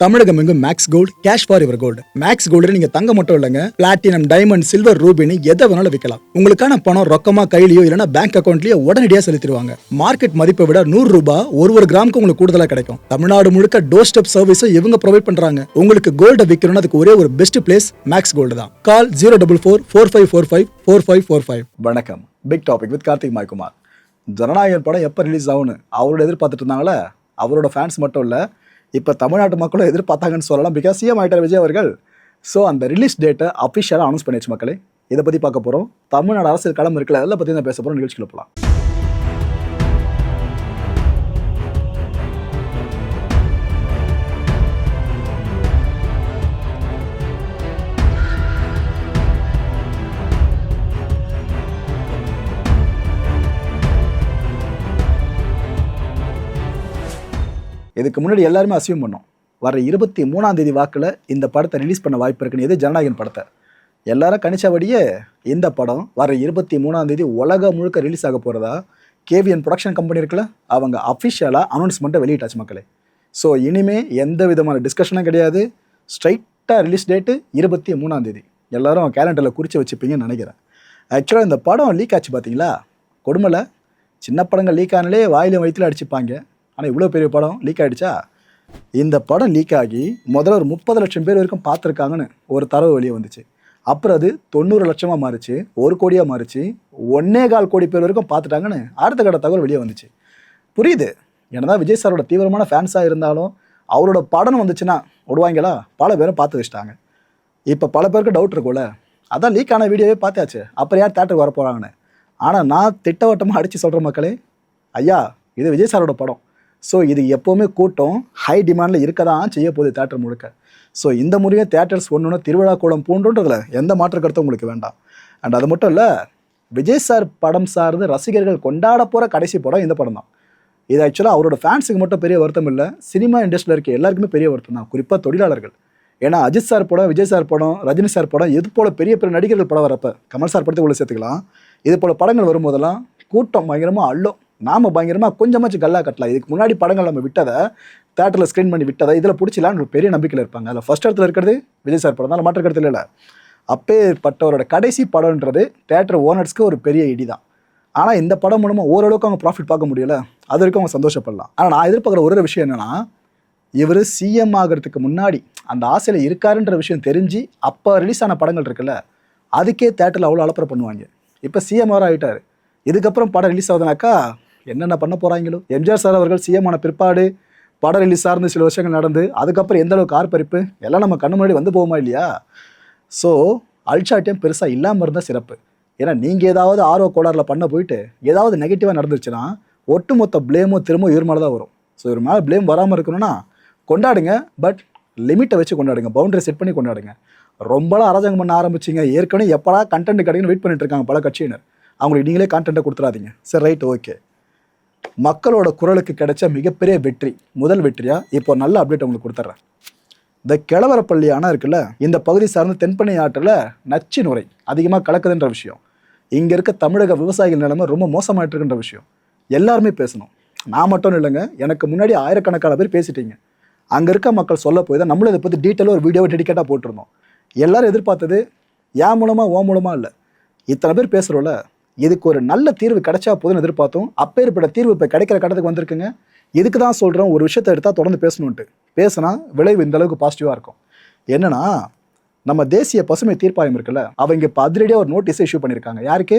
தமிழகம் எங்கும் Max gold cash for your gold. Max gold நீங்க தங்க மட்டும் இல்லைங்க, பிளாட்டினம், டைமண்ட், சில்வர், ரூபினி எதை வேணாலும் விற்கலாம். உங்களுக்கான பணம் ரொக்கமா கையிலயோ இல்லைன்னா பேங்க் அக்கௌண்ட்லயோ உடனடியாக செலுத்திடுவாங்க. மார்க்கெட் மதிப்பை விட 100 ரூபாய் ஒரு கிராமுக்கு உங்களுக்கு கூடுதலாக கிடைக்கும். தமிழ்நாடு முழுக்க டோர் ஸ்டெப் சர்வீஸும் இவங்க ப்ரொவைட் பண்றாங்க. உங்களுக்கு கோல்ட விற்கணும்னு அதுக்கு ஒரே ஒரு பெஸ்ட் பிளேஸ் மேக்ஸ் கோல்டு தான். கால் 04445454545. வணக்கம். Big topic with Karthik Maikumar. Jananayagan படம் எப்போ ரிலீஸ் ஆகும்னு அவரோட எதிர்பார்த்துட்டு இருந்தாங்களே, அவரோட ஃபேன்ஸ் மட்டும் இல்லை, இப்போ தமிழ்நாட்டு மக்களும் எதிர்பார்த்தாங்கன்னு சொல்லலாம். பிகாஸ் சிஎம் ஆகிட்டார் விஜய் அவர்கள். ஸோ அந்த ரிலீஸ் டேட்டை அஃபிஷியலாக அனௌன்ஸ் பண்ணிடுச்சு மக்களே. இதை பற்றி பார்க்க போகிறோம். தமிழ்நாடு அரசியல் களம் இருக்குல்ல, அதில் பற்றி தான் பேச போகிறோம். நிகழ்ச்சிக்குள்ள போகலாம். இதுக்கு முன்னாடி எல்லாருமே அசியூம் பண்ணோம், வர 23ஆம் தேதி வாக்கில் இந்த படத்தை ரிலீஸ் பண்ண வாய்ப்பு இருக்குன்னு. இது ஜனநாயகன் படத்தை எல்லாரும் கணிச்சபடியே இந்த படம் வர 23ஆம் தேதி உலகம் முழுக்க ரிலீஸ் ஆக போகிறதா கேவிஎன் ப்ரொடக்ஷன் கம்பெனி இருக்குல்ல, அவங்க அஃபிஷியலாக அனௌன்ஸ்மெண்ட்டை வெளியிட்டாச்சு மக்களே. ஸோ இனிமேல் எந்த விதமான டிஸ்கஷனும் கிடையாது. ஸ்ட்ரைட்டாக ரிலீஸ் டேட்டு 23ஆம் தேதி. எல்லோரும் கேலண்டரில் குறித்து வச்சுப்பீங்கன்னு நினைக்கிறேன். ஆக்சுவலாக இந்த படம் லீக் ஆச்சு பார்த்தீங்களா, கொடுமையில். சின்ன படங்கள் லீக் ஆனாலே வாயிலும் வயிற்றுல அடிச்சுப்பாங்க. ஆனால் இவ்வளோ பெரிய படம் லீக் ஆகிடுச்சா? இந்த படம் லீக் ஆகி முதல்ல ஒரு 30 லட்சம் பேர் வரைக்கும் பார்த்துருக்காங்கன்னு ஒரு தரவு வெளியே வந்துச்சு. அப்புறம் அது 90 லட்சமாக மாறிச்சு, 1 கோடியாக மாறிச்சு, 1.25 கோடி பேர் வரைக்கும் பார்த்துட்டாங்கன்னு அடுத்த கட்ட தகவல் வெளியே வந்துச்சு. புரியுது, என்னதான் விஜய் சாரோட தீவிரமான ஃபேன்ஸாக இருந்தாலும் அவரோட படம் வந்துச்சுன்னா விடுவாங்களா? பல பேரும் பார்த்து வச்சுட்டாங்க. இப்போ பல பேருக்கு டவுட் இருக்கும்ல, அதான் லீக் ஆன வீடியோவே பார்த்தாச்சு, அப்புறம் யார் தேட்டருக்கு வர போகிறாங்கன்னு. ஆனால் நான் திட்டவட்டமாக அடித்து சொல்கிற மக்களே, ஐயா இது விஜய் சாரோட படம். ஸோ இது எப்போவுமே கூட்டம் ஹை டிமாண்டில் இருக்க தான் செய்ய போகுது தேட்டர் முழுக்க. ஸோ இந்த முறையும் தேட்டர்ஸ் ஒன்றுனா திருவிழா கூடம் பூண்டுன்றதுல எந்த மாற்று கருத்தும் உங்களுக்கு வேண்டாம். அண்ட் அது மட்டும் இல்லை, விஜய் சார் படம் சார்ந்து ரசிகர்கள் கொண்டாட போகிற கடைசி படம் இந்த படம் தான். இது ஆக்சுவலாக அவரோட ஃபேன்ஸுக்கு மட்டும் பெரிய வருத்தம் இல்லை, சினிமா இண்டஸ்ட்ரியில் இருக்க எல்லாருக்குமே பெரிய வருத்தம் தான், குறிப்பாக தொழிலாளர்கள். ஏன்னா அஜித் சார் படம், விஜய் சார் படம், ரஜினி சார் படம், இது போல் பெரிய பெரிய நடிகர்கள் படம் வரப்போ, கமல் சார் படத்தை உள்ள சேர்த்துக்கலாம், இது போல் படங்கள் வரும்போதெல்லாம் கூட்டம் பயங்கரமாக அள்ளும். நாம் பயங்கரமாக கொஞ்சமாச்சும் கல்லா கட்டலாம். இதுக்கு முன்னாடி படங்கள் நம்ம விட்டதை, தேட்டரில் ஸ்க்ரீன் பண்ணி விட்டதை இதில் பிடிச்சிலான்னு ஒரு பெரிய நம்பிக்கையில் இருப்பாங்க. அதில் ஃபர்ஸ்ட் இடத்துல இருக்கிறது விஜய் சார் படம் தான், மாற்று கருத்தில் இல்லை. அப்பேற்பட்டவரோட கடைசி படம்ன்றது தேட்டர் ஓனர்ஸ்க்கு ஒரு பெரிய இடி தான். ஆனால் இந்த படம் மூலமாக ஓரளவுக்கு அவங்க ப்ராஃபிட் பார்க்க முடியல, அது வரைக்கும் அவங்க சந்தோஷப்படலாம். ஆனால் நான் எதிர்பார்க்குற ஒரு விஷயம் என்னென்னா, இவர் சிஎம் ஆகிறதுக்கு முன்னாடி அந்த ஆசையில் இருக்காருன்ற விஷயம் தெரிஞ்சு அப்போ ரிலீஸ் ஆன படங்கள் இருக்குல்ல, அதுக்கே தேட்டரில் அவ்வளோ அலப்பறை பண்ணுவாங்க. இப்போ சிஎம் ஆர் ஆகிட்டார், இதுக்கப்புறம் படம் ரிலீஸ் ஆகுதுனாக்கா என்னென்ன பண்ண போகிறாங்களோ. எம்ஜிஆர் சார் அவர்கள் சிஎம் ஆன பிற்பாடு படம் ரிலீஸ் ஆர்ந்து சில வருஷங்கள் நடந்து அதுக்கப்புறம் எந்த அளவுக்கு ஆர்ப்பரிப்பு எல்லாம் நம்ம கண்ணு முன்னாடி வந்து போகுமா இல்லையா? ஸோ அல்சாட்டியம் பெருசாக இல்லாமல் இருந்தால் சிறப்பு. ஏன்னா நீங்கள் ஏதாவது ஆர்வ கோளாறில் பண்ண போயிட்டு ஏதாவது நெகட்டிவாக நடந்துருச்சுன்னா ஒட்டுமொத்த ப்ளேமும் திரும்ப இவர் மேலே தான் வரும். ஸோ இவர் மேலே ப்ளேம் வராமல் இருக்கணும்னா கொண்டாடுங்க, பட் லிமிட்டை வச்சு கொண்டாடுங்க, பவுண்டரி செட் பண்ணி கொண்டாடுங்க. ரொம்பலாம் அரசாங்கம் பண்ண ஆரம்பிச்சிங்க, ஏற்கனவே எப்படா கண்டென்ட் கிடைக்குன்னு வெயிட் பண்ணிட்டு இருக்காங்க பல கட்சியினர். அவங்களுக்கு நீங்களே கான்டென்ட்டை கொடுத்துடாதீங்க. சரி, ரைட், ஓகே. மக்களோட குரலுக்கு கிடைச்ச மிகப்பெரிய வெற்றி, முதல் வெற்றியாக இப்போ நல்ல அப்டேட் உங்களுக்கு கொடுத்துட்றேன். இந்த கிழவரப்பள்ளி அணை இருக்குல்ல, இந்த பகுதி சார்ந்த தென்பண்ணை ஆற்றில் நச்சு நுரை அதிகமாக கலக்குதுன்ற விஷயம், இங்கே இருக்க தமிழக விவசாயிகள் நிலைமை ரொம்ப மோசமாயிட்டு இருக்குன்ற விஷயம் எல்லாருமே பேசணும். நான் மட்டும் இல்லைங்க, எனக்கு முன்னாடி ஆயிரக்கணக்கான பேர் பேசிட்டீங்க. அங்கே இருக்க மக்கள் சொல்ல போய் தான் நம்மளும் இதை பற்றி டீட்டெயிலாக ஒரு வீடியோவை டெடிக்கேட்டாக போட்டிருந்தோம். எல்லோரும் எதிர்பார்த்தது ஏன் மூலமாக ஓ மூலமாக இல்லை, இத்தனை பேர் பேசுகிறோம்ல, இதுக்கு ஒரு நல்ல தீர்வு கிடைச்சா போதுன்னு எதிர்பார்த்தோம். அப்பேற்பட்ட தீர்வு இப்போ கிடைக்கிற கட்டத்துக்கு வந்திருக்குங்க. இதுக்கு தான் சொல்கிறோம், ஒரு விஷயத்தை எடுத்தால் தொடர்ந்து பேசணுன்ட்டு. பேசினா விளைவு இந்த அளவுக்கு பாசிட்டிவாக இருக்கும். என்னன்னா, நம்ம தேசிய பசுமை தீர்ப்பாயம் இருக்குல்ல, அவங்க இப்போ அதிரடியாக ஒரு நோட்டீஸை இஷ்யூ பண்ணியிருக்காங்க. யாருக்கு?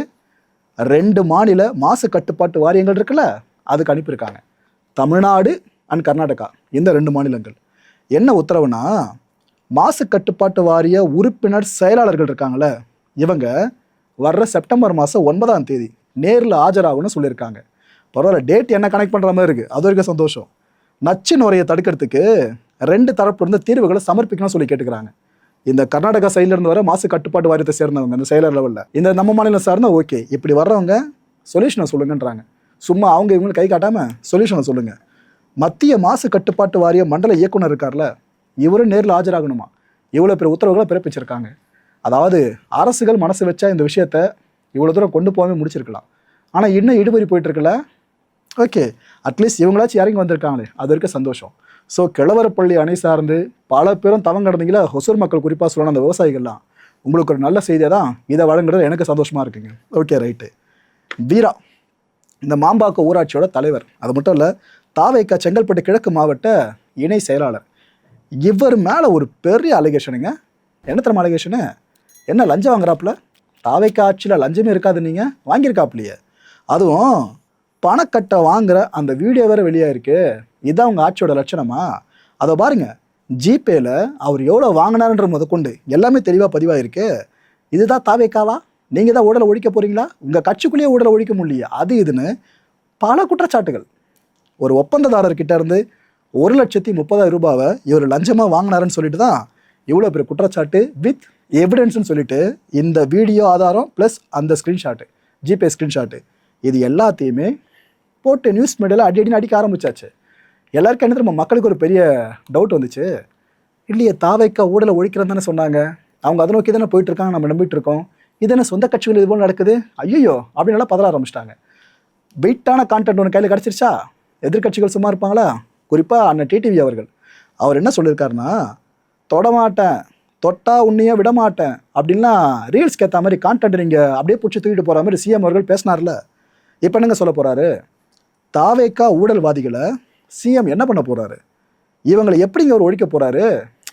2 மாநில மாசு கட்டுப்பாட்டு வாரியங்கள் இருக்குல்ல, அதுக்கு அனுப்பியிருக்காங்க. தமிழ்நாடு அண்ட் கர்நாடகா, இந்த 2 மாநிலங்கள். என்ன உத்தரவுனா, மாசு கட்டுப்பாட்டு வாரிய உறுப்பினர் செயலாளர்கள் இருக்காங்களே, இவங்க வர்ற செப்டம்பர் மாதம் 9ஆம் தேதி நேரில் ஆஜராகும்னு சொல்லியிருக்காங்க. பரவாயில்ல, டேட் என்ன கனெக்ட் பண்ணுற மாதிரி இருக்குது, அது வரைக்கும் சந்தோஷம். நச்சு நுரையை தடுக்கிறதுக்கு 2 தரப்பு இருந்த தீர்வுகளை சமர்ப்பிக்கணும்னு சொல்லி கேட்டுக்கிறாங்க. இந்த கர்நாடகா சைட்லேருந்து வர மாசு கட்டுப்பாட்டு வாரியத்தை சேர்ந்தவங்க, இந்த செயலர் லெவலில், இந்த நம்ம மாநிலம் சார்ந்தால் ஓகே, இப்படி வர்றவங்க சொல்யூஷனை சொல்லுங்கன்றாங்க. சும்மா அவங்க இவங்களுக்கு கை காட்டாமல் சொல்யூஷனை சொல்லுங்கள். மத்திய மாசு கட்டுப்பாட்டு வாரிய மண்டல இயக்குனர் இருக்கார்ல, இவரும் நேரில் ஆஜராகணுமா. இவ்வளோ பெரிய உத்தரவுகளை பிறப்பிச்சிருக்காங்க. அதாவது அரசுகள் மனசு வச்சா இந்த விஷயத்தை இவ்வளோ தூரம் கொண்டு போகாமல் முடிச்சிருக்கலாம். ஆனால் இன்னும் இடுபறி போயிட்டுருக்குல்ல. ஓகே, அட்லீஸ்ட் இவங்களாச்சும் இறங்கி வந்திருக்காங்களே, அது வரைக்கும் சந்தோஷம். ஸோ கிழவரப்பள்ளி அணை சார்ந்து பல பேரும் தவம் கடந்தீங்களா, ஒசூர் மக்கள் குறிப்பாக சொல்லணும் அந்த விவசாயிகள்லாம், உங்களுக்கு ஒரு நல்ல செய்தியை தான் இதை வழங்குறது எனக்கு சந்தோஷமாக இருக்குங்க. Okay right. வீரா இந்த மாம்பாக்கம் ஊராட்சியோட தலைவர், அது மட்டும் இல்லை தாவேக்கா செங்கல்பட்டு கிழக்கு மாவட்ட இணை செயலாளர். இவர் மேலே ஒரு பெரிய அலிகேஷனுங்க. என்ன தரமா அலிகேஷனு? என்ன லஞ்சம் வாங்குறாப்புல? தாவேக்கா ஆட்சியில் லஞ்சமே இருக்காது, நீங்கள் வாங்கியிருக்காப்புலையே. அதுவும் பணக்கட்டை வாங்குற அந்த வீடியோ வேறு வெளியாக இருக்குது. இதுதான் அவங்க ஆட்சியோட லட்சணமா? அதை பாருங்க, ஜிபேயில் அவர் எவ்வளோ வாங்கினாருன்ற முதற்கொண்டு எல்லாமே தெளிவாக பதிவாயிருக்கு. இதுதான் தாவேக்காவா? நீங்கள் தான் ஊழலை ஒழிக்க போகிறீங்களா? உங்கள் கட்சிக்குள்ளேயே ஊழலை ஒழிக்க முடியலையே, அது இதுன்னு பல குற்றச்சாட்டுகள். ஒரு ஒப்பந்ததாரர்கிட்ட இருந்து 1,30,000 ரூபாவை இவர் லஞ்சமாக வாங்கினாருன்னு சொல்லிட்டு தான் இவ்வளோ பெரிய குற்றச்சாட்டு வித் எவிடன்ஸ்னு சொல்லிட்டு இந்த வீடியோ ஆதாரம் ப்ளஸ் அந்த ஸ்க்ரீன்ஷாட்டு, ஜிபே ஸ்க்ரீன்ஷாட்டு, இது எல்லாத்தையுமே போட்டு நியூஸ் மீடியாவில் அடிக்கடி அடிக்க ஆரம்பிச்சாச்சு. எல்லாருக்கும் என்ன தெரியுமா, மக்களுக்கு ஒரு பெரிய டவுட் வந்துச்சு. இல்லையே, தாவேக்கா ஊழலை ஒழிக்கிறேன்னு தானே சொன்னாங்க, அவங்க அதை நோக்கி தானே போயிட்டுருக்காங்க, நம்ம நம்பிட்டு இருக்கோம், இது என்ன சொந்த கட்சிகள் இது போல் நடக்குது, ஐயோ அப்படின்னு எல்லாம் பதற ஆரம்பிச்சிட்டாங்க. வெயிட்டான கான்டென்ட் ஒன்று கையில் கிடச்சிருச்சா, எதிர்கட்சிகள் சும்மா இருப்பாங்களா? குறிப்பாக அண்ணன் டிடிவி அவர்கள், அவர் என்ன சொல்லியிருக்காருன்னா, தொடமாட்டேன், தொட்டா உன்னையே விடமாட்டேன் அப்படின்லாம் ரீல்ஸ்க்கு ஏற்ற மாதிரி கான்டென்ட் நீங்கள் அப்படியே பிடிச்சி தூக்கிட்டு போகிற மாதிரி சிஎம் அவர்கள் பேசினார்ல. இப்போ என்னங்க சொல்ல போகிறாரு? தாவேக்கா ஊழல்வாதிகளை சிஎம் என்ன பண்ண போகிறாரு, இவங்களை எப்படிங்க அவர் ஒழிக்க போகிறாரு?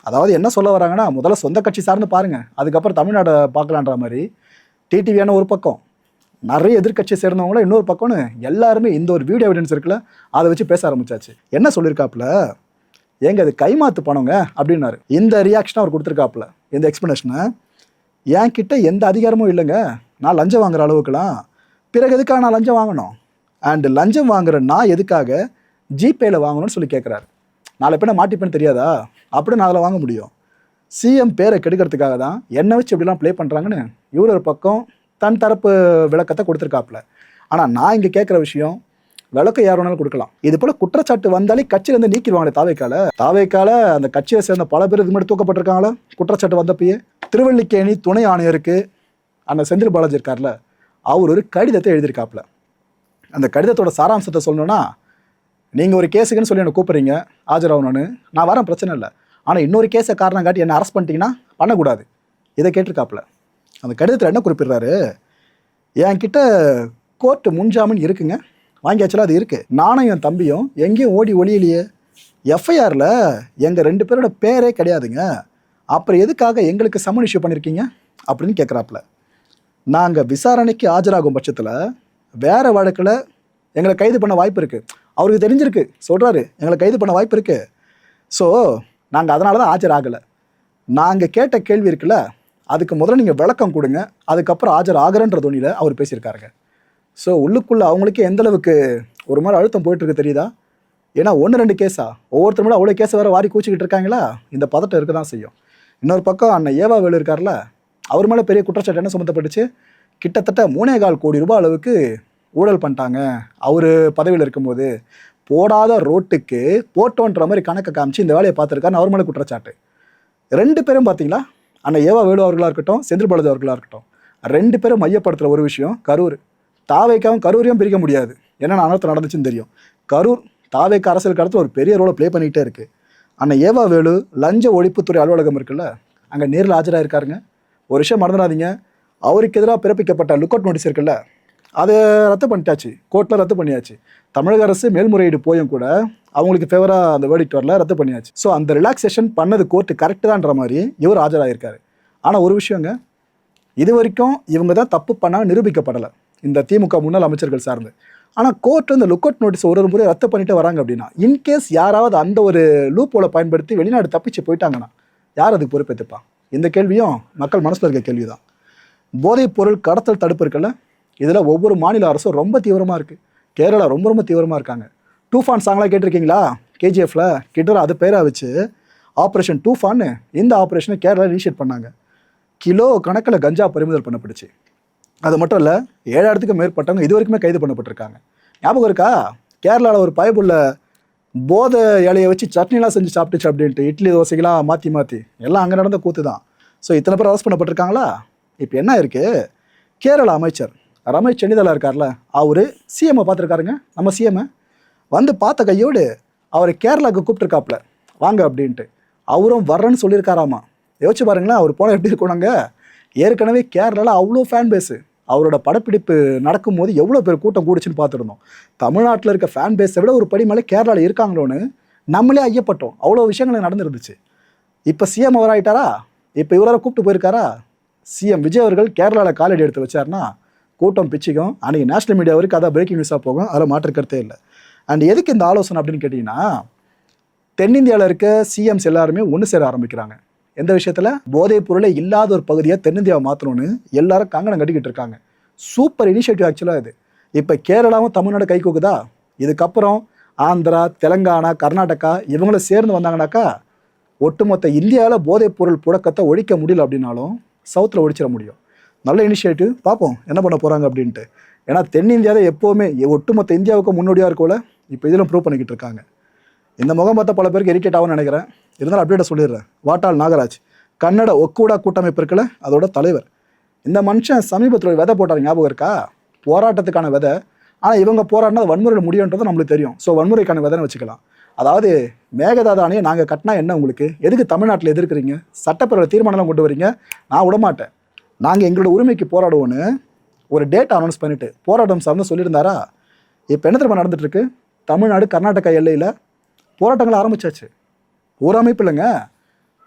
அதாவது என்ன சொல்ல வராங்கன்னா, முதல்ல சொந்த கட்சி சார்ந்து பாருங்கள், அதுக்கப்புறம் தமிழ்நாடை பார்க்கலான்ற மாதிரி டிடிவியான ஒரு பக்கம், நிறைய எதிர்கட்சியை சேர்ந்தவங்களும் இன்னொரு பக்கம்னு எல்லாருமே இந்த ஒரு வீடியோ எவிடன்ஸ் இருக்குல்ல, அதை வச்சு பேச ஆரம்பிச்சாச்சு. என்ன சொல்லியிருக்காப்புல, ஏங்க அது கைமாத்து பணங்க அப்படின்னாரு. இந்த ரியாக்ஷனை அவர் கொடுத்துருக்காப்புல, இந்த எக்ஸ்பிளனேஷனை. என்கிட்ட எந்த அதிகாரமும் இல்லைங்க, நான் லஞ்சம் வாங்குற அளவுக்குலாம், பிறகு எதுக்காக நான் லஞ்சம் வாங்கணும், அண்டு லஞ்சம் வாங்குற நான் எதுக்காக ஜிபேயில் வாங்கணும்னு சொல்லி கேட்குறாரு. நாளை பேர் மாட்டிப்பேன்னு தெரியாதா, அப்படி நான் அதில் வாங்க முடியும். சிஎம் பேரை கெடுக்கிறதுக்காக தான் என்னை வச்சு எப்படிலாம் ப்ளே பண்ணுறாங்கன்னு இவர் ஒரு பக்கம் தன் தரப்பு விளக்கத்தை கொடுத்துருக்காப்புல. ஆனால் நான் இங்கே கேட்குற விஷயம், விளக்கம் யார் வேணாலும் கொடுக்கலாம், இது போல் குற்றச்சாட்டு வந்தாலே கட்சியிலேருந்து நீக்கிடுவாங்களே தாவேக்கால அந்த கட்சியை சேர்ந்த பல பேர் இது மாதிரி தூக்கப்பட்டிருக்காங்களா குற்றச்சாட்டு வந்தப்பயே. திருவல்லிக்கேணி துணை ஆணையருக்கு அந்த செந்தில் பாலாஜி இருக்கார்ல, அவர் ஒரு கடிதத்தை எழுதியிருக்காப்புல. அந்த கடிதத்தோட சாராம்சத்தை சொல்லணும்னா, நீங்கள் ஒரு கேஸுக்குன்னு சொல்லி என்னை கூப்பிட்றீங்க, ஆஜராகணும்னு, நான் வரேன், பிரச்சனை இல்லை, ஆனால் இன்னொரு கேஸை காரணம் காட்டி என்னை அரெஸ்ட் பண்ணிட்டீங்கன்னா பண்ணக்கூடாது, இதை கேட்டிருக்காப்புல. அந்த கடிதத்தில் என்ன குறிப்பிடுறாரு, என்கிட்ட கோர்ட்டு முன்ஜாமீன் இருக்குங்க, வாங்கியாச்சலாம், அது இருக்குது, நானும் என் தம்பியும் எங்கேயும் ஓடி ஒளியிலையே, எஃப்ஐஆரில் எங்கள் 2 பேரோட பேரே கிடையாதுங்க, அப்புறம் எதுக்காக எங்களுக்கு சம்மன் இஷ்யூ பண்ணியிருக்கீங்க அப்படின்னு கேட்குறாப்புல. நாங்கள் விசாரணைக்கு ஆஜராகும் பட்சத்தில் வேறு வழக்கில் எங்களை கைது பண்ண வாய்ப்பு இருக்குது, அவருக்கு தெரிஞ்சிருக்கு, சொல்கிறாரு எங்களை கைது பண்ண வாய்ப்பு இருக்குது, ஸோ நாங்கள் அதனால தான் ஆஜராகலை, நாங்கள் கேட்ட கேள்வி இருக்குல்ல, அதுக்கு முதல்ல நீங்கள் விளக்கம் கொடுங்க, அதுக்கப்புறம் ஆஜர் ஆகிறன்ற துணியில் அவர் பேசியிருக்காருங்க. ஸோ உள்ளுக்குள்ளே அவங்களுக்கே எந்தளவுக்கு ஒரு மாதிரி அழுத்தம் போயிட்டுருக்கு தெரியுதா? ஏன்னா 1-2 கேஸா, ஒவ்வொருத்தரும் அவ்வளோ கேஸை வேறு வாரி கூச்சிக்கிட்டு இருக்காங்களா, இந்த பதட்டம் இருக்க தான் செய்யும். இன்னொரு பக்கம் அண்ணன் ஏவா வேலு இருக்கார்ல, அவர் மேலே பெரிய குற்றச்சாட்டு என்ன சுமத்தப்பட்டுச்சு, கிட்டத்தட்ட 3,4 கோடி ரூபாய் அளவுக்கு ஊழல் பண்ணிட்டாங்க அவர் பதவியில் இருக்கும்போது, போடாத ரோட்டுக்கு போட்டோன்ற மாதிரி கணக்கை காமிச்சு இந்த வேலையை பார்த்துருக்காருன்னு அவர் மேலே குற்றச்சாட்டு. 2 பேரும் பார்த்தீங்களா, அண்ணன் ஏவா வேலு அவர்களாக இருக்கட்டும், செந்தில் பாலாஜி அவர்களாக இருக்கட்டும், 2 பேரும் மையப்படுத்துகிற ஒரு விஷயம் கரூர். தாவேக்காவும் கரூரையும் பிரிக்க முடியாது, என்னென்ன அனர்த்தம் நடந்துச்சுன்னு தெரியும். கரூர் தாவேக்கா அரசியல் காலத்தில் ஒரு பெரிய ரோலை ப்ளே பண்ணிக்கிட்டே இருக்குது. அண்ணன் ஏவா வேலு லஞ்ச ஒழிப்புத்துறை அலுவலகம் இருக்குல்ல, அங்கே நேரில் ஆஜராக இருக்காருங்க. ஒரு விஷயம் மறந்துடாதீங்க, அவருக்கு எதிராக பிறப்பிக்கப்பட்ட லுக் அவுட் நோட்டீஸ் இருக்குல்ல, அதை ரத்து பண்ணிட்டாச்சு, கோர்ட்டில் ரத்து பண்ணியாச்சு. தமிழக அரசு மேல்முறையீடு போயும் கூட அவங்களுக்கு ஃபேவராக அந்த வேர்டிக்ட் வரல, ரத்து பண்ணியாச்சு. ஸோ அந்த ரிலாக்ஸேஷன் பண்ணது கோர்ட்டு கரெக்டு தான்ற மாதிரி இவர் ஆஜராகிருக்காரு. ஆனால் ஒரு விஷயங்க, இது வரைக்கும் இவங்க தான் தப்பு பண்ணால் நிரூபிக்கப்படலை இந்த திமுக முன்னாள் அமைச்சர்கள் சார்ந்து. ஆனால் கோர்ட் இந்த லுக் அவுட் நோட்டீஸ் ஒரு முறை ரத்து பண்ணிட்டு வராங்க அப்படின்னா, இன்கேஸ் யாராவது அந்த ஒரு லூப்போலை பயன்படுத்தி வெளிநாடு தப்பிச்சு போயிட்டாங்கன்னா யார் அதுக்கு பொறுப்பேற்றுப்பான்? இந்த கேள்வியும் மக்கள் மனசில் இருக்க கேள்வி தான். போதைப் பொருள் கடத்தல் தடுப்பு இருக்குல்ல, இதில் ஒவ்வொரு மாநில அரசும் ரொம்ப தீவிரமாக இருக்குது. கேரளா ரொம்ப ரொம்ப தீவிரமாக இருக்காங்க. டூஃபான் சாங்லாம் கேட்டிருக்கீங்களா? கேஜிஎஃப்ல கிட்டத்தட்ட அது பேராக வச்சு ஆப்ரேஷன் டூஃபான்னு இந்த ஆப்ரேஷனை கேரளா இனிஷியேட் பண்ணாங்க. கிலோ கணக்கில் கஞ்சா பறிமுதல் பண்ணப்பட்டுச்சு. அது மட்டும் இல்லை, 7,000க்கும் மேற்பட்டவங்க இது வரைக்குமே கைது பண்ணப்பட்டிருக்காங்க. ஞாபகம் இருக்கா, கேரளாவில் ஒரு பயப்புள்ள போதை இலையை வச்சு சட்னிலாம் செஞ்சு சாப்பிட்டுச்சு அப்படின்ட்டு, இட்லி தோசைகளாக மாற்றி மாற்றி எல்லாம் அங்கே நடந்த கூத்து தான். ஸோ இத்தனை பேர் அரெஸ்ட் பண்ணப்பட்டிருக்காங்களா? இப்போ என்ன இருக்குது, கேரளா அமைச்சர் ரமேஷ் சென்னிதலா இருக்கார்ல, அவர் சிஎம்ஐ பார்த்துருக்காருங்க. நம்ம சிஎம்ஐ வந்து பார்த்த கையோடு அவர் கேரளாவுக்கு கூப்பிட்டுருக்காப்புல வாங்க அப்படின்ட்டு. அவரும் வர்றேன்னு சொல்லியிருக்காராமா. யோசிச்சு பாருங்களேன், அவர் போனால் எப்படி இருக்கணுங்க. ஏற்கனவே கேரளாவில் அவ்வளோ ஃபேன் பேஸு. அவரோட படப்பிடிப்பு நடக்கும்போது எவ்வளோ பேர் கூட்டம் கூடிச்சுன்னு பார்த்துருந்தோம். தமிழ்நாட்டில் இருக்க ஃபேன் பேஸை விட ஒரு படி மேலே கேரளாவில் இருக்காங்களோன்னு நம்மளே ஐயப்பட்டோம். அவ்வளோ விஷயங்கள் நடந்துருந்துச்சு. இப்போ சிஎம் அவராயிட்டாரா? இப்போ இவரால் கூப்பிட்டு போயிருக்காரா? சிஎம் விஜய் அவர்கள் கேரளாவில் காலடி எடுத்து வச்சாருன்னா கூட்டம் பிச்சுக்கும். அன்றைக்கி நேஷனல் மீடியா வரைக்கும் அதான் பிரேக்கிங் நியூஸாக போகும். அதில் மாற்றுக்கிறதே இல்லை. அண்ட் எதுக்கு இந்த ஆலோசனை அப்படின்னு கேட்டிங்கன்னா, தென்னிந்தியாவில் இருக்க சிஎம்ஸ் எல்லாருமே ஒன்று சேர ஆரம்பிக்கிறாங்க. எந்த விஷயத்தில்? போதைப் பொருளே இல்லாத ஒரு பகுதியை தென்னிந்தியாவை மாற்றணும்னு எல்லாரும் கங்கணம் கட்டிக்கிட்டு இருக்காங்க. சூப்பர் இனிஷியேட்டிவ் ஆக்சுவலாக இது. இப்போ கேரளாவும் தமிழ்நாடு கை கோக்குதா? இதுக்கப்புறம் ஆந்திரா, தெலுங்கானா, கர்நாடகா இவங்களும் சேர்ந்து வந்தாங்கனாக்கா ஒட்டுமொத்த இந்தியாவில் போதைப் பொருள் புழக்கத்தை ஒழிக்க முடியல அப்படின்னாலும் சவுத்தில் ஒழிச்சிட முடியும். நல்ல இனிஷியேட்டிவ். பார்ப்போம் என்ன பண்ண போகிறாங்க அப்படின்ட்டு. ஏன்னா தென்னிந்தியாவில் எப்போவுமே ஒட்டுமொத்த இந்தியாவுக்கு முன்னோடியாக இருக்கோல, இப்போ இதிலும் ப்ரூவ் பண்ணிக்கிட்டு இருக்காங்க. இந்த முகம் பார்த்தா பல பேருக்கு இரிட்டேட் ஆகும்னு நினைக்கிறேன். இருந்தாலும் அப்டேட்டை சொல்லிடுறேன். வாட்டாள் நாகராஜ் கன்னட ஒக்கூடா கூட்டமைப்பு இருக்குல்ல, அதோட தலைவர். இந்த மனுஷன் சமீபத்தில் ஒரு விதை போட்டார், ஞாபகம் இருக்கா? போராட்டத்துக்கான விதை. ஆனால் இவங்க போராடினா வன்முறையில் முடியுன்றது நம்மளுக்கு தெரியும். ஸோ வன்முறைக்கான விதைன்னு வச்சுக்கலாம். அதாவது மேகதாது அணையை நாங்கள் கட்டினா என்ன உங்களுக்கு? எதுக்கு தமிழ்நாட்டில் எதிர்க்கிறீங்க? சட்டப்பேரவை தீர்மானம்லாம் கொண்டு வரீங்க? நான் விடமாட்டேன், நாங்கள் எங்களோட உரிமைக்கு போராடுவோன்னு ஒரு டேட் அனௌன்ஸ் பண்ணிவிட்டு போராட்டம் சார்ந்து சொல்லியிருந்தாரா? இப்போ என்ன தெரியுமா நடந்துட்டுருக்கு? தமிழ்நாடு கர்நாடகா எல்லையில் போராட்டங்கள் ஆரம்பிச்சாச்சு. ஒரு அமைப்பு இல்லைங்க,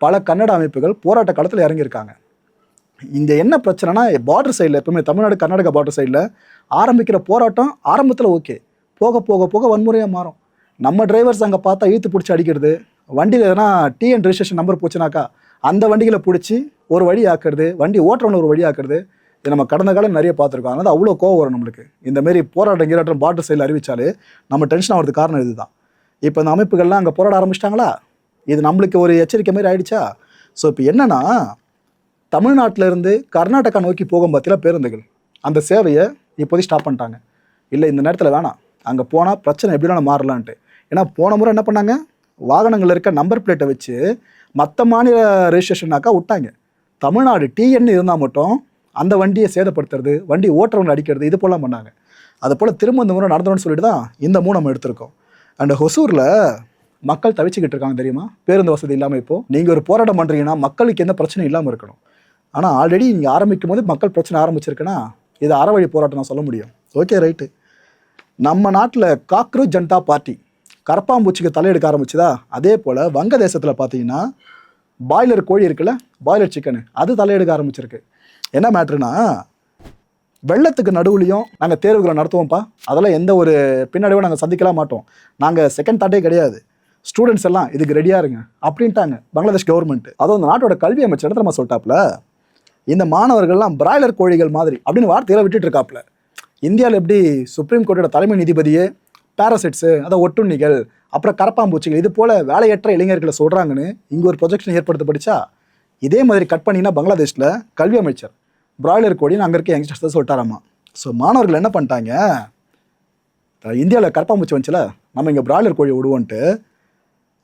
பல கன்னட அமைப்புகள் போராட்ட காலத்தில் இறங்கியிருக்காங்க. இந்த என்ன பிரச்சனைனா, பார்டர் சைடில் எப்பவுமே தமிழ்நாடு கர்நாடகா பார்டர் சைடில் ஆரம்பிக்கிற போராட்டம் ஆரம்பத்தில் ஓகே, போக போக போக வன்முறையாக மாறும். நம்ம டிரைவர்ஸ் அங்கே பார்த்தா இழுத்து பிடிச்சி அடிக்கிறது, வண்டியில் எதனா டிஎன் ரெஜிஸ்ட்ரேஷன் நம்பர் போச்சுனாக்கா அந்த வண்டிகளை பிடிச்சி ஒரு வழி ஆக்குறது, வண்டி ஓட்டுறவங்க ஒரு வழி ஆக்குறது. இது நம்ம கடந்த காலம் நிறைய பார்த்துருக்கோம். அதனால் அவ்வளோ கோவம் வரும் நம்மளுக்கு. இந்தமாரி போராட்டம் கீராட்டம் பார்டர் சைடில் அறிவித்தாலே நம்ம டென்ஷன் ஆகிறதுக்கு காரணம் இதுதான். இப்போ இந்த அமைப்புகள்லாம் அங்கே போராட ஆரம்பிச்சிட்டாங்களா? இது நம்மளுக்கு ஒரு எச்சரிக்கை மாதிரி ஆயிடுச்சா? ஸோ இப்போ என்னென்னா, தமிழ்நாட்டிலேருந்து கர்நாடகா நோக்கி போகும் பார்த்தீங்கன்னா பேருந்துகள், அந்த சேவையை இப்போதைக்கு ஸ்டாப் பண்ணிட்டாங்க. இல்லை இந்த நேரத்தில் வேணாம், அங்கே போனால் பிரச்சனை எப்படின்னா மாறலான்ட்டு. ஏன்னா போன முறை என்ன பண்ணாங்க, வாகனங்களில் இருக்க நம்பர் பிளேட்டை வச்சு மற்ற மாநில ரெஜிஸ்ட்ரேஷனாக்கா விட்டாங்க. தமிழ்நாடு டிஎன் இருந்தால் மட்டும் அந்த வண்டியை சேதப்படுத்துறது, வண்டி ஓட்டுறவங்களை அடிக்கிறது, இது போலாம் பண்ணாங்க. அது போல் திரும்ப இந்த முறை நடந்தோன்னு சொல்லிட்டு தான் இந்த நம்ம எடுத்திருக்கோம். அண்ட் ஹொசூரில் மக்கள் தவிச்சுக்கிட்டு இருக்காங்க தெரியுமா? பேருந்து வசதி இல்லாமல். இப்போது நீங்கள் ஒரு போராட்டம் பண்ணுறீங்கன்னா மக்களுக்கு எந்த பிரச்சனையும் இல்லாமல் இருக்கணும். ஆனால் ஆல்ரெடி நீங்கள் ஆரம்பிக்கும் போது மக்கள் பிரச்சனை ஆரம்பிச்சிருக்குன்னா இது அறவழி போராட்டம் நான் சொல்ல முடியும். Okay right. நம்ம நாட்டில் காக்ரோச் ஜனதா பார்ட்டி கரப்பாம்பூச்சிக்கு தலையெடுக்க ஆரம்பிச்சுதா? அதே போல் வங்கதேசத்தில் பார்த்தீங்கன்னா பாய்லர் கோழி இருக்குல்ல, பாய்லர் சிக்கனு, அது தலையெடுக்க ஆரம்பிச்சிருக்கு. என்ன மேட்ருனா, வெள்ளத்துக்கு நடுவுலையும் நாங்கள் தேர்வுகளை நடத்துவோம்ப்பா, அதெல்லாம் எந்த ஒரு பின்னடைவும் நாங்கள் சந்திக்கலாம் மாட்டோம், நாங்கள் செகண்ட் தாட்டே கிடையாது, ஸ்டூடெண்ட்ஸ் எல்லாம் இதுக்கு ரெடியாக இருங்க அப்படின்ட்டாங்க பங்களாதேஷ் கவர்மெண்ட். அதுவும் அந்த நாட்டோட கல்வி அமைச்சர் நம்ம சொல்லிட்டாப்புல, இந்த மாணவர்கள்லாம் பிராய்லர் கோழிகள் மாதிரி அப்படின்னு வார்த்தைகளை விட்டுட்டு இருக்காப்புல. இந்தியாவில் எப்படி சுப்ரீம் கோர்ட்டோட தலைமை நீதிபதியே பேரசைட்ஸு, அதை ஒட்டுண்ணிகள், அப்புறம் கரப்பாம்பூச்சிகள், இது போல் வேலையற்ற இளைஞர்களை சொல்கிறாங்கன்னு இங்கே ஒரு ப்ரொஜெக்ஷன் ஏற்படுத்தப்படிச்சா, இதே மாதிரி கட் பண்ணிங்கன்னா பங்களாதேஷில் கல்வி அமைச்சர் பிராய்லர் கோடின்னு அங்கே இருக்க யங்ஸ்டர்ஸ் தான் சொல்லிட்டாராமா. ஸோ மாணவர்கள் என்ன பண்ணிட்டாங்க, இந்தியாவில் கரப்பாம்பூச்சி வந்துச்சுல, நம்ம இங்கே பிராய்லர் கோழி விடுவோன்ட்டு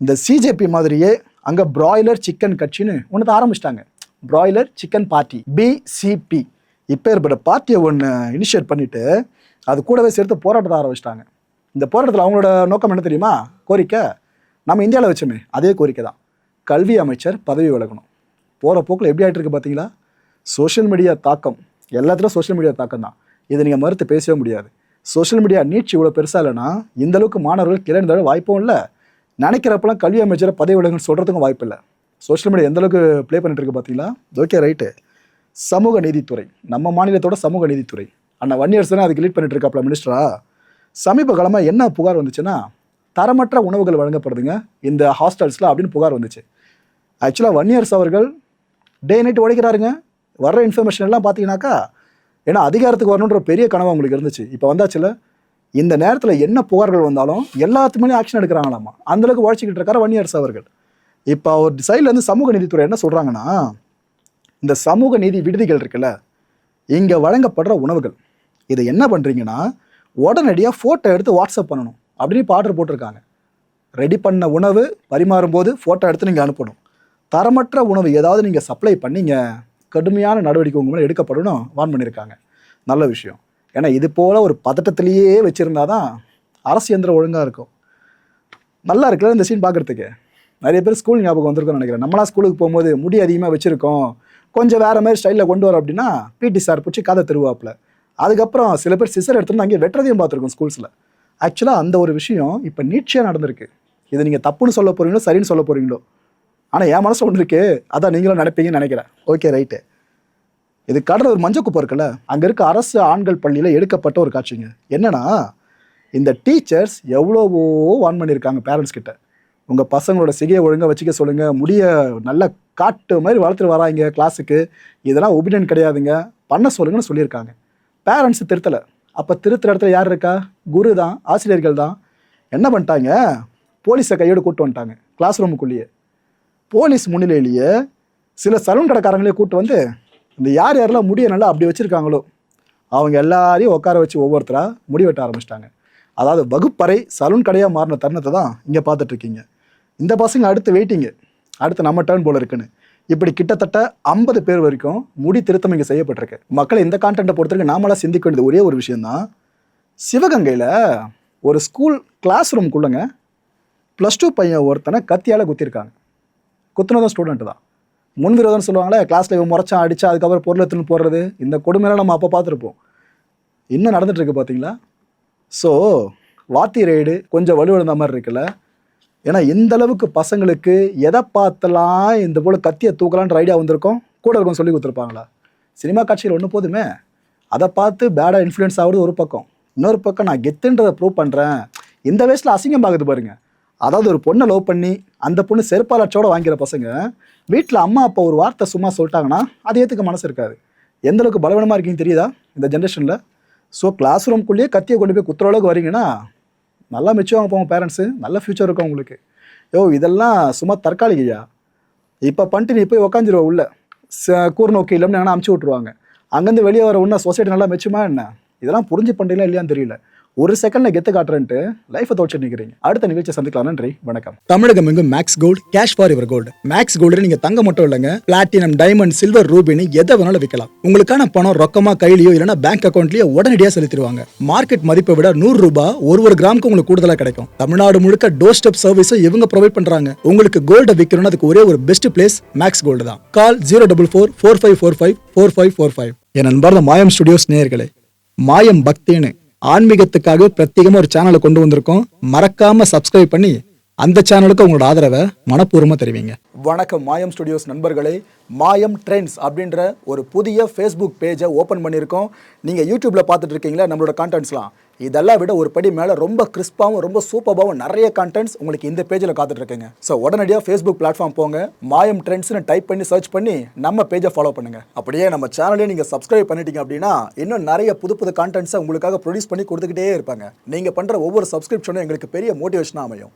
இந்த சிஜேபி மாதிரியே அங்கே பிராய்லர் சிக்கன் கட்சின்னு ஒன்று தான் ஆரம்பிச்சிட்டாங்க. Broiler chicken party, PCB. இப்போ ஏற்பட்ட பார்ட்டியை ஒன்று இனிஷியேட் பண்ணிவிட்டு அது கூடவே சேர்த்து போராட்டத்தை ஆரம்பிச்சிட்டாங்க. இந்த போராட்டத்தில் அவங்களோட நோக்கம் என்ன தெரியுமா? கோரிக்கை நம்ம இந்தியாவில் வச்சோமே அதே கோரிக்கை தான், கல்வி அமைச்சர் பதவி விலகணும். போகிற போக்கில் எப்படி ஆகிட்டு இருக்கு பார்த்தீங்களா? சோஷியல் மீடியா தாக்கம், எல்லாத்துலையும் சோஷியல் மீடியா தாக்கம் தான். இதை நீங்கள் மறுத்து பேசவே முடியாது. சோஷியல் மீடியா நீட்சி இவ்வளோ பெருசாக இல்லைன்னா இந்தளவுக்கு மாணவர்கள் கிளர்ந்தால வாய்ப்பும் இல்லை, நினைக்கிறப்பெல்லாம் கல்வி அமைச்சரை பதவி விலகுன்னு சொல்கிறதுக்கும் வாய்ப்பு இல்லை. சோஷியல் மீடியா எந்தளவுக்கு ப்ளே பண்ணிட்டு இருக்கு பார்த்தீங்களா? Okay right. சமூக நீதித்துறை, நம்ம மாநிலத்தோட சமூக நீதித்துறை அண்ணா வன்னியரசனே அதுக்கு லீட் பண்ணிட்டு இருக்காப்ல மினிஸ்டரா. சமீப காலமாக என்ன புகார் வந்துச்சுன்னா, தரமற்ற உணவுகள் வழங்கப்படுதுங்க இந்த ஹாஸ்டல்ஸில் அப்படின்னு புகார் வந்துச்சு. ஆக்சுவலாக வன்னியரசு அவர்கள் டே நைட் உழைக்கிறாருங்க. வர்ற இன்ஃபர்மேஷன் எல்லாம் பார்த்தீங்கன்னாக்கா, ஏன்னா அதிகாரத்துக்கு வரணுன்ற பெரிய கனவு அவங்களுக்கு இருந்துச்சு. இப்போ வந்தாச்சுல, இந்த நேரத்தில் என்ன புகார்கள் வந்தாலும் எல்லாத்துக்குமே ஆக்ஷன் எடுக்கிறாங்களாமா. அந்தளவுக்கு உழைச்சிக்கிட்டு இருக்காரு வன்னியரசு அவர்கள். இப்போ ஒரு சைட்லேருந்து சமூக நீதித்துறை என்ன சொல்கிறாங்கன்னா, இந்த சமூக நீதி விடுதிகள் இருக்குல்ல, இங்கே வழங்கப்படுற உணவுகள் இதை என்ன பண்ணுறீங்கன்னா உடனடியாக ஃபோட்டோ எடுத்து வாட்ஸ்அப் பண்ணணும் அப்படின்னு இப்போ ஆர்டர் போட்டிருக்காங்க. ரெடி பண்ண உணவு பரிமாறும்போது ஃபோட்டோ எடுத்து நீங்கள் அனுப்பணும். தரமற்ற உணவு ஏதாவது நீங்கள் சப்ளை பண்ணிங்க, கடுமையான நடவடிக்கை உங்கள் மேலே எடுக்கப்படணும் வார்ன் பண்ணியிருக்காங்க. நல்ல விஷயம். ஏன்னா இது போல் ஒரு பதட்டத்திலேயே வச்சுருந்தா தான் அரசு எந்திரம் ஒழுங்காக இருக்கும். நல்லா இருக்குல்ல இந்த சீன் பார்க்குறதுக்கு. நிறைய பேர் ஸ்கூல் ஞாபகம் வந்திருக்கும்னு நினைக்கிறேன். நம்மளாம் ஸ்கூலுக்கு போகும்போது முடி அதிகமாக வச்சுருக்கோம், கொஞ்சம் வேறு மாதிரி ஸ்டைலில் கொண்டு வரோம் அப்படின்னா பிடி சார் பிடிச்சி கதை திருவாப்பில். அதுக்கப்புறம் சில பேர் சிசர் எடுத்துருந்து அங்கே வெட்டுறதையும் பார்த்துருக்கோம் ஸ்கூல்ஸில். ஆக்சுவலாக அந்த ஒரு விஷயம் இப்போ நீட்சியாக நடந்திருக்கு. இது நீங்கள் தப்புன்னு சொல்ல போகிறீங்களோ சரின்னு சொல்ல போகிறீங்களோ, ஆனால் என் மனசில் ஒன்று இருக்குது, அதான் நீங்களும் நினைப்பீங்கன்னு நினைக்கிறேன். Okay right. இது கடல ஒரு மஞ்சக்குப்பை இருக்குல்ல, அங்கே இருக்க அரசு ஆண்கள் பள்ளியில் எடுக்கப்பட்ட ஒரு காட்சிங்க. என்னன்னா, இந்த டீச்சர்ஸ் எவ்வளவோ வார்ன் பண்ணியிருக்காங்க பேரண்ட்ஸ் கிட்ட, உங்கள் பசங்களோட சிகையை ஒழுங்காக வச்சுக்க சொல்லுங்கள், முடிய நல்லா காட்டு மாதிரி வளர்த்துட்டு வராங்க கிளாஸுக்கு, இதெல்லாம் ஒபீனியன் கிடையாதுங்க, பண்ண சொல்லுங்கன்னு சொல்லியிருக்காங்க. பேரண்ட்ஸ் திருத்தலை. அப்போ திருத்துற இடத்துல யார் இருக்கா? குரு தான், ஆசிரியர்கள் தான். என்ன பண்ணிட்டாங்க? போலீஸை கையோடு கூப்பிட்டு வந்துட்டாங்க கிளாஸ் ரூமுக்குள்ளேயே. போலீஸ் முன்னிலையிலேயே சில சலூன் கடைக்காரங்களே கூப்பிட்டு வந்து இந்த யார் யாரெல்லாம் முடிய நல்லா அப்படி வச்சுருக்காங்களோ அவங்க எல்லாரையும் உட்கார வச்சு ஒவ்வொருத்தராக முடி வெட்ட ஆரம்பிச்சிட்டாங்க. அதாவது வகுப்பறை சலூன் கடையாக மாறின தருணத்தை தான் இங்கே பார்த்துட்ருக்கீங்க. இந்த பசங்க அடுத்து வெயிட்டிங்கு, அடுத்து நம்ம டர்ன் போல இருக்குன்னு. இப்படி கிட்டத்தட்ட 50 பேர் வரைக்கும் முடி திருத்தம் இங்கே செய்யப்பட்டிருக்கு. மக்களை இந்த கான்டென்ட்டை பொறுத்தவரைக்கும் நாமளாக சிந்திக்க வேண்டியது ஒரே ஒரு விஷயந்தான். சிவகங்கையில் ஒரு ஸ்கூல் கிளாஸ் ரூம்குள்ளங்க +2 பையன் ஒருத்தனை கத்தியால் குத்திருக்காங்க. குத்துனதும் ஸ்டூடெண்ட்டு தான். முன்விரோதம்னு சொல்லுவாங்களே, கிளாஸில் இவன் முறைச்சான் அடித்தா அதுக்கப்புறம் பொருள் எடுத்துன்னு போடுறது, இந்த கொடுமையெல்லாம் நம்ம அப்போ பார்த்துருப்போம். இன்னும் நடந்துகிட்ருக்கு பார்த்தீங்களா? ஸோ வாத்தி ரைடு கொஞ்சம் வலுவிழந்த மாதிரி இருக்குல்ல. ஏன்னா இந்த அளவுக்கு பசங்களுக்கு எதை பார்த்தலாம் இந்த போல் கத்தியை தூக்கலான்ற ஐடியா வந்திருக்கோம், கூட இருக்கும் சொல்லி கொடுத்துருப்பாங்களா? சினிமா காட்சிகள் ஒன்று போதுமே, அதை பார்த்து பேடாக இன்ஃப்ளூயன்ஸ் ஆகுது ஒரு பக்கம். இன்னொரு பக்கம் நான் கெத்துன்றதை ப்ரூவ் பண்ணுறேன், இந்த வயசில் அசிங்கம் ஆகுது பாருங்க. அதாவது ஒரு பொண்ணை லவ் பண்ணி அந்த பொண்ணு செருப்பாலச்சோடு வாங்கிற பசங்க வீட்டில் அம்மா அப்பா ஒரு வார்த்தை சும்மா சொல்லிட்டாங்கன்னா அது ஏற்றுக்க மனசு இருக்காது. எந்தளவுக்கு பலவீனமாக இருக்கீங்க தெரியுதா இந்த ஜென்ரேஷனில்? ஸோ கிளாஸ் ரூம்குள்ளேயே கத்தியை கொண்டு போய் குத்துற அளவுக்கு வரீங்கன்னா நல்லா மெச்சுவாங்க போங்க பேரண்ட்ஸு, நல்ல ஃப்யூச்சர் இருக்கும் உங்களுக்கு. இதெல்லாம் சும்மா தற்காலிகையா? இப்போ பண்ணிட்டு நீ போய் உக்காந்துருவா உள்ள கூர்நோக்கி இல்லைன்னு என்ன அமுச்சு விட்ருவாங்க. அங்கேருந்து வெளியே வர உன்ன சொசைட்டி நல்லா மெச்சுமா என்ன? இதெல்லாம் புரிஞ்சு பண்ணுறீங்களா இல்லையான்னு தெரியல. ஒரு செகண்ட்ல கெத்து காட்டுறேன்ட்டு லைஃபை தோச்சு நிற்கிறீங்க. அடுத்த நிகழ்ச்சியை சந்திக்கலாம். நன்றி, வணக்கம். தமிழகம் எங்கும் Max gold, cash for your gold. Max gold நீங்க தங்க மட்டும் இல்லைங்க, பிளாட்டினம், டைமண்ட், சில்வர், ரூபினி எதை வேணாலும் விற்கலாம். உங்களுக்கான பணம் ரொக்கமா கையிலயோ இல்லைன்னா பேங்க் அக்கௌண்ட்லயோ உடனடியாக செலுத்திடுவாங்க. மார்க்கெட் மதிப்பை விட 100 ரூபாய் ஒரு கிராமுக்கு உங்களுக்கு கூடுதலாக கிடைக்கும். தமிழ்நாடு முழுக்க டோர் ஸ்டெப் சர்வீஸும் இவங்க ப்ரொவைட் பண்றாங்க. உங்களுக்கு கோல்டை விற்கணும்னு அதுக்கு ஒரே ஒரு பெஸ்ட் பிளேஸ் மேக்ஸ் கோல்டு தான். கால் 04445454545. என் அன்பார்ந்த மாயம் ஸ்டுடியோஸ் நேயர்களே, மாயம் பக்தின்னு ஆன்மீகத்துக்காக பிரத்யேகமா ஒரு சேனலை கொண்டு வந்திருக்கோம். மறக்காம சப்ஸ்கிரைப் பண்ணி அந்த சேனலுக்கு உங்களோட ஆதரவை மனப்பூர்வமாக தெரிவிங்க. வணக்கம் மாயம் ஸ்டுடியோஸ் நண்பர்களே. மாயம் ட்ரெண்ட்ஸ் அப்படின்ற ஒரு புதிய ஃபேஸ்புக் பேஜை ஓப்பன் பண்ணியிருக்கோம். நீங்கள் யூடியூப்பில் பார்த்துட்டு இருக்கீங்களா நம்மளோட கான்டென்ட்ஸ்லாம், இதெல்லாம் விட ஒரு படி மேலே ரொம்ப கிறிஸ்பாகவும் ரொம்ப சூப்பராகவும் நிறைய கான்டென்ட்ஸ் உங்களுக்கு இந்த பேஜில் காத்துட்ருக்குங்க. ஸோ உடனடியாக ஃபேஸ்புக் பிளாட்ஃபார்ம் போங்க, மாயம் ட்ரெண்ட்ஸ்னு டைப் பண்ணி சர்ச் பண்ணி நம்ம பேஜை ஃபாலோ பண்ணுங்கள். அப்படியே நம்ம சேனலையும் நீங்கள் சப்ஸ்கிரைப் பண்ணிட்டீங்க அப்படின்னா இன்னும் நிறைய புது கான்டென்ட்ஸை உங்களுக்காக ப்ரொடியூஸ் பண்ணி கொடுத்துக்கிட்டே இருப்பாங்க. நீங்கள் பண்ணுற ஒவ்வொரு சப்ஸ்கிரிப்ஷனும் எங்களுக்கு பெரிய மோட்டிவேஷனாக அமையும்.